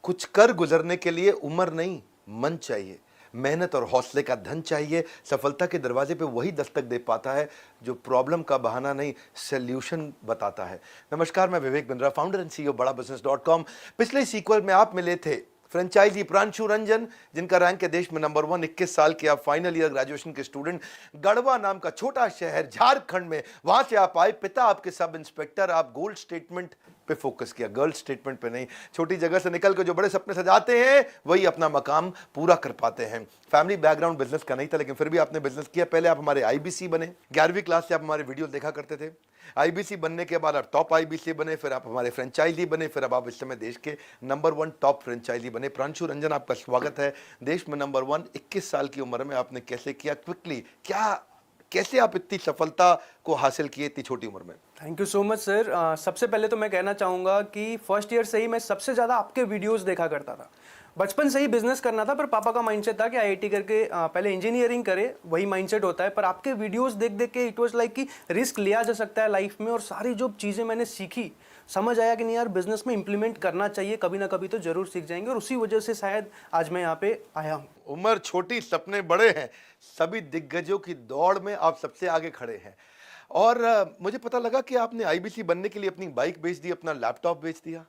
कुछ कर गुजरने के लिए उम्र नहीं, मन चाहिए। मेहनत और हौसले का धन चाहिए। सफलता के दरवाजे पे वही दस्तक दे पाता है जो प्रॉब्लम का बहाना नहीं, सॉल्यूशन बताता है। नमस्कार, मैं Vivek Bindra, founder and CEO बड़ा बिजनेस.com। पिछले सीक्वल में आप मिले थे फ्रेंचाइजी प्रांशु रंजन, जिनका रैंक है देश में नंबर 1। 21 साल के आप फाइनल ईयर ग्रेजुएशन के स्टूडेंट। गढ़वा नाम का छोटा शहर झारखंड में, वहां से आप आए। पिता आपके सब इंस्पेक्टर। आप गोल्ड स्टेटमेंट पे फोकस किया, गर्ल स्टेटमेंट पे नहीं। छोटी जगह से निकल कर जो बड़े सपने सजाते हैं वही अपना मकाम पूरा कर पाते हैं। फैमिली बैकग्राउंड बिजनेस का नहीं था, लेकिन फिर भी आपने बिजनेस किया। पहले आप हमारे आईबीसी बने, 11वीं क्लास से आप हमारे वीडियो देखा करते थे। आईबीसी बनने के बाद आप टॉप आईबीसी बने, फिर आप हमारे फ्रेंचाइजी बने, फिर अब आप इस समय देश के नंबर 1 टॉप फ्रेंचाइजी बने। प्रांशु रंजन, आपका स्वागत है देश में नंबर 1। 21 साल की उम्र में आपने कैसे किया, क्विकली कैसे आप इतनी सफलता को हासिल किए इतनी छोटी उम्र में? Thank you so much sir. सबसे पहले तो मैं कहना चाहूँगा कि फर्स्ट ईयर से ही मैं सबसे ज़्यादा आपके वीडियोस देखा करता था। बचपन से ही बिजनेस करना था, पर पापा का माइंडसेट था कि आईआईटी करके पहले इंजीनियरिंग करे, वही माइंडसेट होता है। पर आपके वीडियोस देख देख के इट वाज लाइक कि रिस्क लिया जा सकता है लाइफ में, और सारी जो चीज़ें मैंने सीखी, समझ आया कि नहीं यार, बिजनेस में इंप्लीमेंट करना चाहिए, कभी ना कभी तो जरूर सीख जाएंगे। और उसी वजह से शायद आज मैं यहाँ पे आया हूँ। उम्र छोटी, सपने बड़े हैं। सभी दिग्गजों की दौड़ में आप सबसे आगे खड़े हैं। और मुझे पता लगा कि आपने आईबीसी बनने के लिए अपनी बाइक बेच दी, अपना लैपटॉप बेच दिया।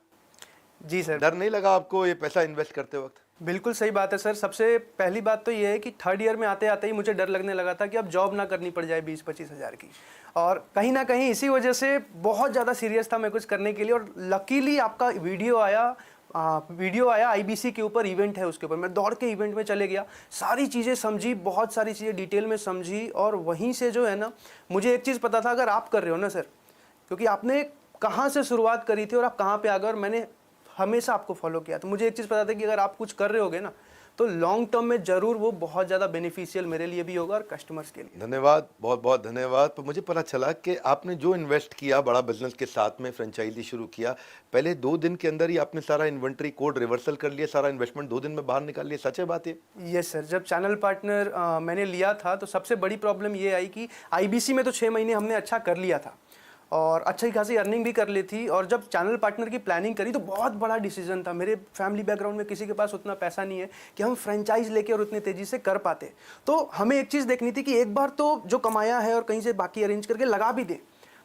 जी सर। डर नहीं लगा आपको ये पैसा इन्वेस्ट करते वक्त? बिल्कुल सही बात है सर। सबसे पहली बात तो ये है कि थर्ड ईयर में आते आते ही मुझे डर लगने लगा था कि अब जॉब ना करनी पड़ जाए 20-25 हज़ार की। और कहीं ना कहीं इसी वजह से बहुत ज़्यादा सीरियस था मैं कुछ करने के लिए। और लकीली आपका वीडियो आया आईबीसी के ऊपर, इवेंट है उसके ऊपर। मैं दौड़ के इवेंट में चले गया, सारी चीज़ें समझी, बहुत सारी चीज़ें डिटेल में समझी। और वहीं से जो है ना, मुझे एक चीज़ पता था, अगर आप कर रहे हो ना सर, क्योंकि आपने कहाँ से शुरुआत करी थी और आप कहाँ पे आ गए, और मैंने हमेशा आपको फॉलो किया, तो मुझे एक चीज़ पता था कि अगर आप कुछ कर रहे होगे ना, तो लॉन्ग टर्म में जरूर वो बहुत ज़्यादा बेनिफिशियल मेरे लिए भी होगा और कस्टमर्स के लिए। धन्यवाद, बहुत बहुत धन्यवाद। पर मुझे पता चला कि आपने जो इन्वेस्ट किया बड़ा बिजनेस के साथ में, फ्रेंचाइजी शुरू किया, पहले 2 दिन के अंदर ही आपने सारा इन्वेंट्री कोड रिवर्सल कर लिया, सारा इन्वेस्टमेंट 2 दिन में बाहर निकाल लिया। सच है बात ये? Yes sir. जब चैनल पार्टनर मैंने लिया था, तो सबसे बड़ी प्रॉब्लम ये आई कि आईबीसी में तो 6 महीने हमने अच्छा कर लिया था और अच्छी खासी अर्निंग भी कर ली थी। और जब चैनल पार्टनर की प्लानिंग करी तो बहुत बड़ा डिसीजन था। मेरे फैमिली बैकग्राउंड में किसी के पास उतना पैसा नहीं है कि हम फ्रेंचाइज लेके और उतनी तेज़ी से कर पाते। तो हमें एक चीज़ देखनी थी कि एक बार तो जो कमाया है और कहीं से बाकी अरेंज करके लगा भी दें,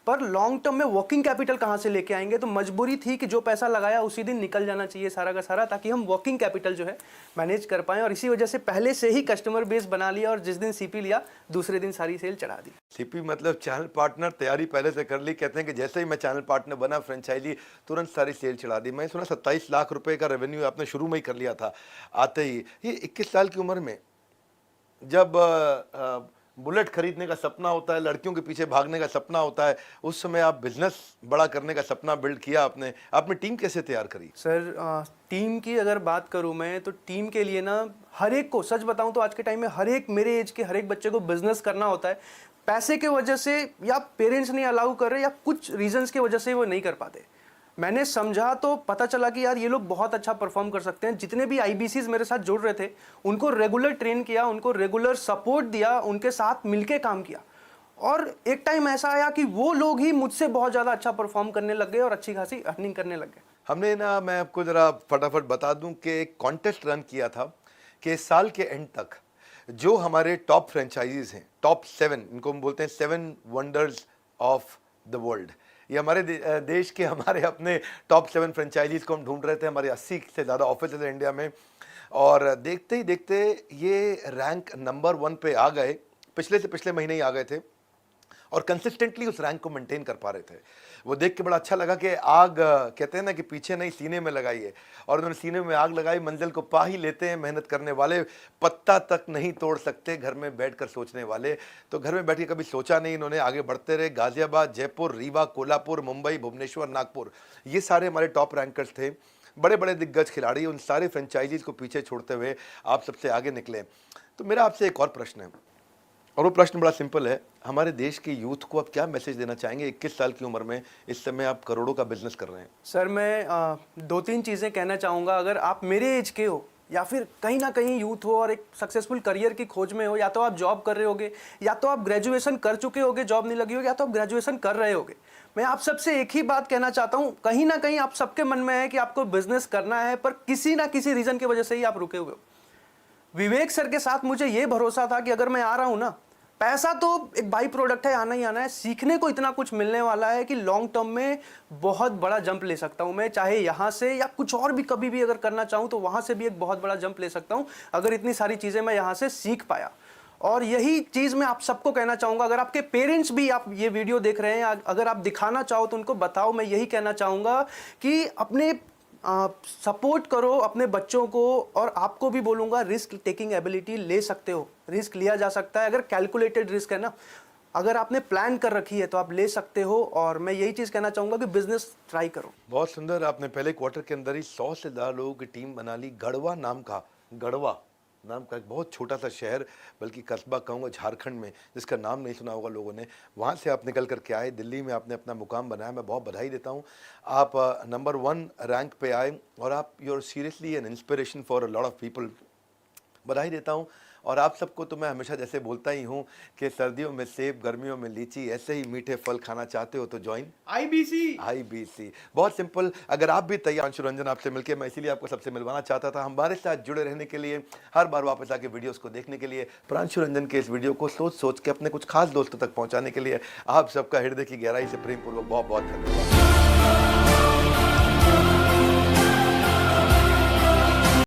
पर लॉन्ग टर्म में वर्किंग कैपिटल कहाँ से लेके आएंगे। तो मजबूरी थी कि जो पैसा लगाया उसी दिन निकल जाना चाहिए सारा का सारा, ताकि हम वर्किंग कैपिटल जो है मैनेज कर पाएं। और इसी वजह से पहले से ही कस्टमर बेस बना लिया, और जिस दिन सीपी लिया दूसरे दिन सारी सेल चढ़ा दी। सीपी मतलब चैनल पार्टनर, तैयारी पहले से कर ली। कहते हैं कि जैसे ही मैं चैनल पार्टनर बना, फ्रेंचाइजी तुरंत सारी सेल चढ़ा दी। मैं सुना 27 लाख रुपए का रेवेन्यू आपने शुरू में ही कर लिया था आते ही। ये 21 साल की उम्र में जब बुलेट खरीदने का सपना होता है, लड़कियों के पीछे भागने का सपना होता है, उस समय आप बिजनेस बड़ा करने का सपना बिल्ड किया आपने टीम कैसे तैयार करी? सर, टीम की अगर बात करूं मैं, तो टीम के लिए ना, हर एक को सच बताऊं तो आज के टाइम में हर एक मेरे एज के हर एक बच्चे को बिजनेस करना होता है। पैसे के वजह से, या पेरेंट्स नहीं अलाउ कर रहे, या कुछ रीजंस की वजह से वो नहीं कर पाते। मैंने समझा तो पता चला कि यार ये लोग बहुत अच्छा परफॉर्म कर सकते हैं। जितने भी आईबीसीज मेरे साथ जुड़ रहे थे, उनको रेगुलर ट्रेन किया, उनको रेगुलर सपोर्ट दिया, उनके साथ मिलके काम किया। और एक टाइम ऐसा आया कि वो लोग ही मुझसे बहुत ज़्यादा अच्छा परफॉर्म करने लग गए और अच्छी खासी अर्निंग करने लग गए। हमने ना, मैं आपको ज़रा फटाफट बता दूं कि एक कॉन्टेस्ट रन किया था कि साल के एंड तक जो हमारे टॉप फ्रेंचाइजीज हैं, टॉप 7, इनको हम बोलते हैं 7 वंडर्स ऑफ द वर्ल्ड। ये हमारे देश के हमारे अपने टॉप 7 फ्रेंचाइजीज को हम ढूंढ रहे थे। हमारे 80 से ज़्यादा ऑफिस है इंडिया में, और देखते ही देखते ये रैंक नंबर 1 पे आ गए। पिछले से पिछले महीने ही आ गए थे और कंसिस्टेंटली उस रैंक को मेंटेन कर पा रहे थे। वो देख के बड़ा अच्छा लगा कि आग, कहते हैं ना कि पीछे नहीं सीने में लगाइए, और उन्होंने सीने में आग लगाई। मंजिल को पा ही लेते हैं मेहनत करने वाले, पत्ता तक नहीं तोड़ सकते घर में बैठकर सोचने वाले। तो घर में बैठ के कभी सोचा नहीं, इन्होंने आगे बढ़ते रहे। गाजियाबाद, जयपुर, रीवा, कोल्हापुर, मुंबई, भुवनेश्वर, नागपुर, ये सारे हमारे टॉप रैंकर्स थे। बड़े बड़े दिग्गज खिलाड़ी, उन सारे फ्रेंचाइजीज को पीछे छोड़ते हुए आप सबसे आगे निकले। तो मेरा आपसे एक और प्रश्न है, और वो प्रश्न बड़ा सिंपल है। हमारे देश के यूथ को आप क्या मैसेज देना चाहेंगे? 21 साल की उम्र में इस समय आप करोड़ों का बिजनेस कर रहे हैं। सर, मैं 2-3 चीज़ें कहना चाहूँगा। अगर आप मेरे एज के हो या फिर कहीं ना कहीं यूथ हो और एक सक्सेसफुल करियर की खोज में हो, या तो आप जॉब कर रहे होगे, या तो आप ग्रेजुएशन कर चुके होगे, जॉब नहीं लगी होगी, या तो आप ग्रेजुएशन कर रहे होगे, मैं आप सबसे एक ही बात कहना चाहता हूं, कहीं ना कहीं आप सबके मन में है कि आपको बिजनेस करना है, पर किसी ना किसी रीजन की वजह से ही आप रुके हुए हो। विवेक सर के साथ मुझे यह भरोसा था कि अगर मैं आ रहा हूं ना, पैसा तो एक बाई प्रोडक्ट है, आना ही आना है, सीखने को इतना कुछ मिलने वाला है कि लॉन्ग टर्म में बहुत बड़ा जंप ले सकता हूं मैं, चाहे यहां से या कुछ और भी कभी भी अगर करना चाहूं तो वहां से भी एक बहुत बड़ा जंप ले सकता हूं, अगर इतनी सारी चीजें मैं यहां से सीख पाया। और यही चीज मैं आप सबको कहना चाहूंगा, अगर आपके पेरेंट्स भी आप ये वीडियो देख रहे हैं, अगर आप दिखाना चाहो तो उनको बताओ, मैं यही कहना चाहूंगा कि अपने सपोर्ट करो अपने बच्चों को, और आपको भी बोलूंगा रिस्क टेकिंग एबिलिटी ले सकते हो, रिस्क लिया जा सकता है, अगर कैलकुलेटेड रिस्क है ना, अगर आपने प्लान कर रखी है तो आप ले सकते हो। और मैं यही चीज़ कहना चाहूँगा कि बिजनेस ट्राई करो। बहुत सुंदर, आपने पहले क्वार्टर के अंदर ही 100 से ज़्यादा लोगों की टीम बना ली। गढ़वा नाम का एक बहुत छोटा सा शहर, बल्कि कस्बा कहूँगा झारखंड में, जिसका नाम नहीं सुना होगा लोगों ने, वहाँ से आप निकल करके आए, दिल्ली में आपने अपना मुकाम बनाया। मैं बहुत बधाई देता हूँ, आप नंबर 1 रैंक पे आए और आप you are seriously an inspiration for a lot of people. बधाई देता हूँ। और आप सबको तो मैं हमेशा जैसे बोलता ही हूँ कि सर्दियों में सेब, गर्मियों में लीची, ऐसे ही मीठे फल खाना चाहते हो तो ज्वाइन IBC। बहुत सिंपल। अगर आप भी तैयार, प्रांशु रंजन आपसे मिलकर, मैं इसीलिए आपको सबसे मिलवाना चाहता था। हमारे साथ जुड़े रहने के लिए, हर बार वापस आके वीडियोस को देखने के लिए, प्रांशु रंजन के इस वीडियो को सोच सोच के अपने कुछ खास दोस्तों तक पहुंचाने के लिए आप सबका हृदय की गहराई से प्रेम पूर्वक बहुत बहुत धन्यवाद।